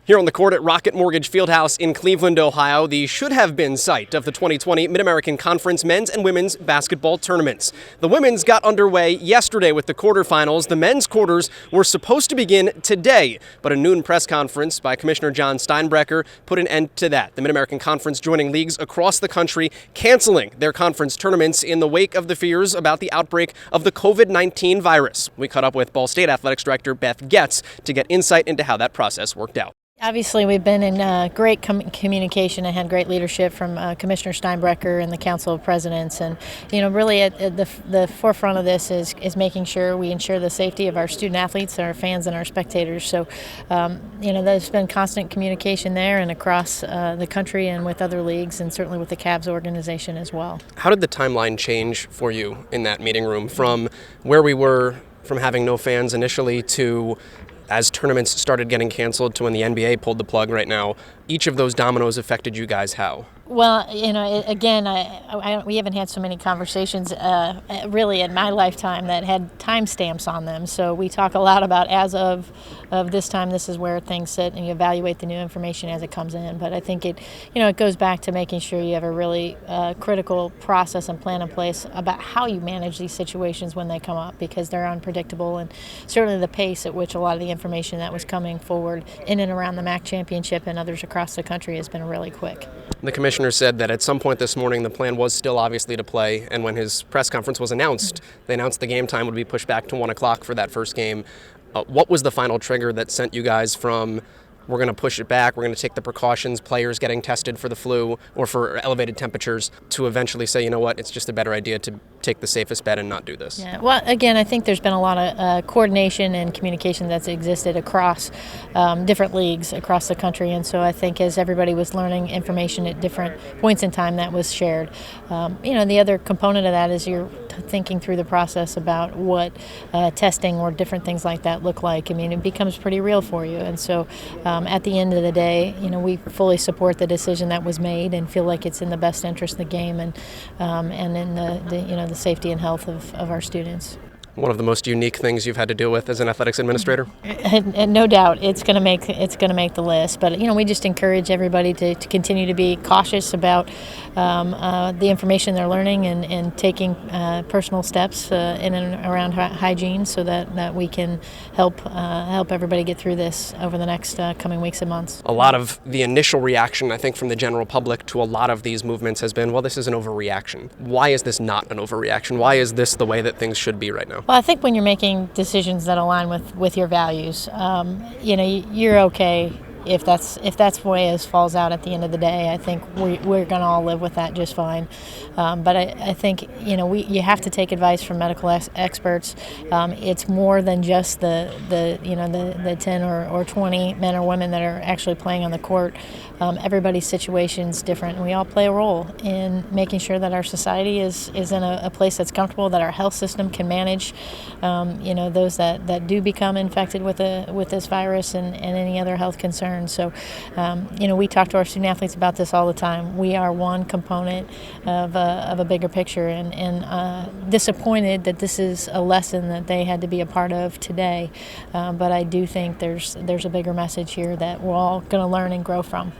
Here on the court at Rocket Mortgage Fieldhouse in Cleveland, Ohio, the should-have-been site of the 2020 Mid-American Conference men's and women's basketball tournaments. The women's got underway yesterday with the quarterfinals. The men's quarters were supposed to begin today, but a noon press conference by Commissioner John Steinbrecher put an end to that. The Mid-American Conference joining leagues across the country canceling their conference tournaments in the wake of the fears about the outbreak of the COVID-19 virus. We caught up with Ball State Athletics Director Beth Getz to get insight into how that process worked out. Obviously, we've been in great communication and had great leadership from Commissioner Steinbrecher and the Council of Presidents. And, really at the forefront of this is making sure we ensure the safety of our student athletes, our fans, and our spectators. So, there's been constant communication there and across the country and with other leagues and certainly with the Cavs organization as well. How did the timeline change for you in that meeting room from where we were from having no fans initially to as tournaments started getting canceled to when the NBA pulled the plug right now? Each of those dominoes affected you guys how? Well, again, we haven't had so many conversations really in my lifetime that had timestamps on them. So we talk a lot about as of this time, this is where things sit, and you evaluate the new information as it comes in. But I think it goes back to making sure you have a really critical process and plan in place about how you manage these situations when they come up, because they're unpredictable, and certainly the pace at which a lot of the information that was coming forward in and around the MAC championship and others across the country has been really quick. The commissioner said that at some point this morning the plan was still obviously to play, and when his press conference was announced, they announced the game time would be pushed back to 1 o'clock for that first game. What was the final trigger that sent you guys from we're going to push it back, we're going to take the precautions, players getting tested for the flu or for elevated temperatures, to eventually say, you know what, it's just a better idea to take the safest bet and not do this? Yeah, well, again, I think there's been a lot of coordination and communication that's existed across different leagues across the country, and so I think as everybody was learning information at different points in time, that was shared. The other component of that is you're thinking through the process about what testing or different things like that look like. I mean, it becomes pretty real for you, and so at the end of the day, we fully support the decision that was made and feel like it's in the best interest of the game and in the safety and health of our students. One of the most unique things you've had to deal with as an athletics administrator? And no doubt it's going to make the list. But we just encourage everybody to continue to be cautious about the information they're learning and taking personal steps in and around hygiene, so that we can help everybody get through this over the next coming weeks and months. A lot of the initial reaction, I think, from the general public to a lot of these movements has been, well, this is an overreaction. Why is this not an overreaction? Why is this the way that things should be right now? Well, I think when you're making decisions that align with your values, you're okay if that's the way it falls out at the end of the day. I think we're going to all live with that just fine. But I think you have to take advice from medical experts. It's more than just the 10 or 20 men or women that are actually playing on the court. Everybody's situation is different, and we all play a role in making sure that our society is in a place that's comfortable, that our health system can manage those that do become infected with this virus and any other health concerns. So, we talk to our student athletes about this all the time. We are one component of a bigger picture, and disappointed that this is a lesson that they had to be a part of today. But I do think there's a bigger message here that we're all going to learn and grow from.